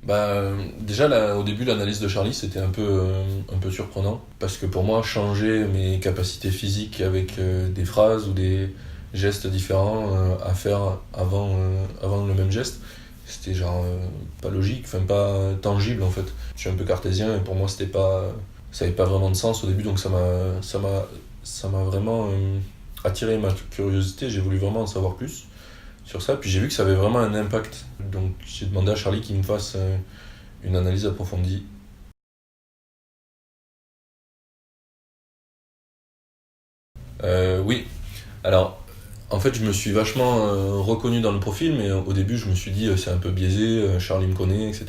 Déjà, là, au début, l'analyse de Charlie, c'était un peu surprenant. Parce que pour moi, changer mes capacités physiques avec des phrases ou des gestes différents à faire avant le même geste, c'était genre pas logique, enfin pas tangible en fait. Je suis un peu cartésien et pour moi, ça n'avait pas vraiment de sens au début, donc ça m'a vraiment attiré ma curiosité. J'ai voulu vraiment en savoir plus sur ça. Puis j'ai vu que ça avait vraiment un impact. Donc j'ai demandé à Charlie qu'il me fasse une analyse approfondie. Oui, alors en fait je me suis vachement reconnu dans le profil, mais au début je me suis dit c'est un peu biaisé, Charlie me connaît, etc.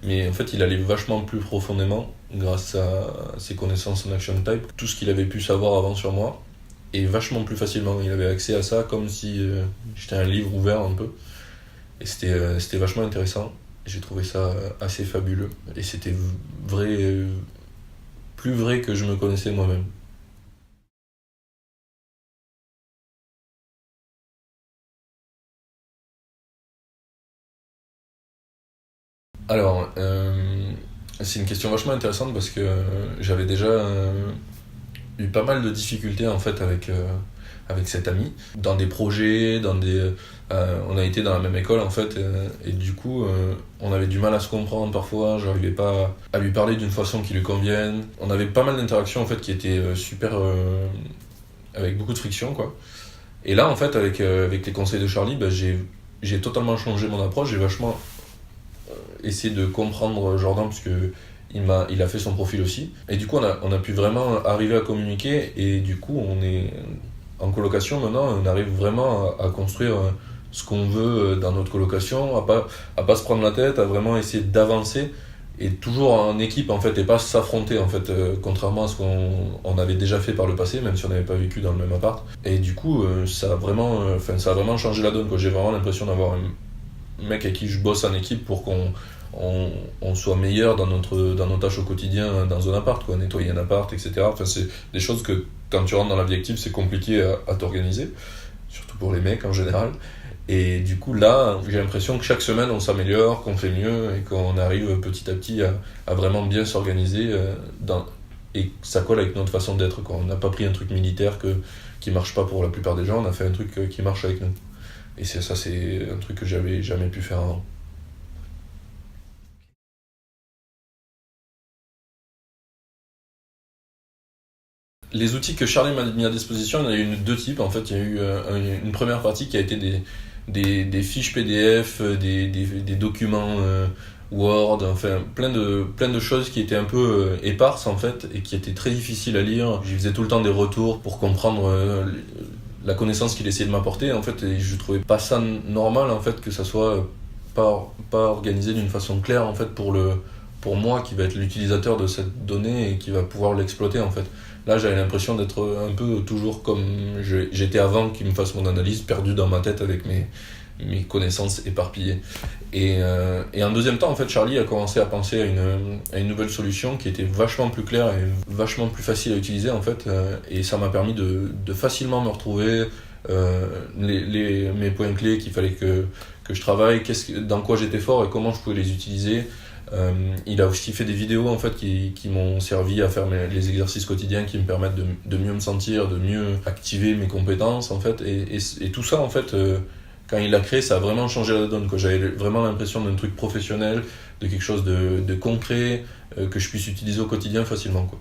Mais en fait il allait vachement plus profondément grâce à ses connaissances en action type, tout ce qu'il avait pu savoir avant sur moi, et vachement plus facilement. Il avait accès à ça comme si j'étais un livre ouvert un peu. Et c'était vachement intéressant. J'ai trouvé ça assez fabuleux. Et c'était vrai, plus vrai que je me connaissais moi-même. Alors, c'est une question vachement intéressante parce que j'avais déjà eu pas mal de difficultés en fait avec cet ami dans des projets, on a été dans la même école en fait et du coup on avait du mal à se comprendre parfois, j'arrivais pas à lui parler d'une façon qui lui convienne. On avait pas mal d'interactions en fait qui étaient super avec beaucoup de friction quoi. Et là en fait avec les conseils de Charlie, j'ai totalement changé mon approche, j'ai vachement essayé de comprendre Jordan parce que il a fait son profil aussi. Et du coup, on a pu vraiment arriver à communiquer. Et du coup, on est en colocation maintenant, on arrive vraiment à construire ce qu'on veut dans notre colocation, à pas se prendre la tête, à vraiment essayer d'avancer. Et toujours en équipe en fait, et pas s'affronter en fait, contrairement à ce qu'on avait déjà fait par le passé, même si on n'avait pas vécu dans le même appart. Et du coup, ça a vraiment changé la donne, quoi. J'ai vraiment l'impression d'avoir un mec avec qui je bosse en équipe pour on soit meilleur dans nos tâches au quotidien dans un appart, quoi, nettoyer un appart, etc. Enfin, c'est des choses que quand tu rentres dans la vie active, c'est compliqué à t'organiser, surtout pour les mecs en général. Et du coup, là, j'ai l'impression que chaque semaine, on s'améliore, qu'on fait mieux et qu'on arrive petit à petit à vraiment bien s'organiser et que ça colle avec notre façon d'être, quoi. On n'a pas pris un truc militaire qui marche pas pour la plupart des gens, on a fait un truc qui marche avec nous. Et c'est un truc que j'avais jamais pu faire avant. Les outils que Charlie m'a mis à disposition, il y en a eu deux types. En fait, il y a eu une première partie qui a été des fiches PDF, des documents Word, enfin plein de choses qui étaient un peu éparses en fait et qui étaient très difficiles à lire. J'y faisais tout le temps des retours pour comprendre la connaissance qu'il essayait de m'apporter en fait, et je trouvais pas ça normal en fait que ça soit pas organisé d'une façon claire en fait pour moi qui va être l'utilisateur de cette donnée et qui va pouvoir l'exploiter en fait. Là, j'avais l'impression d'être un peu toujours comme j'étais avant qu'il me fasse mon analyse, perdu dans ma tête avec mes connaissances éparpillées. Et en deuxième temps, en fait, Charlie a commencé à penser à une nouvelle solution qui était vachement plus claire et vachement plus facile à utiliser, en fait. Et ça m'a permis de facilement me retrouver, mes points clés qu'il fallait que je travaille, dans quoi j'étais fort et comment je pouvais les utiliser. Il a aussi fait des vidéos en fait qui m'ont servi à faire les exercices quotidiens qui me permettent de mieux me sentir, de mieux activer mes compétences en fait. Et tout ça en fait, quand il l'a créé, ça a vraiment changé la donne, quoi. J'avais vraiment l'impression d'un truc professionnel, de quelque chose de concret que je puisse utiliser au quotidien facilement, quoi.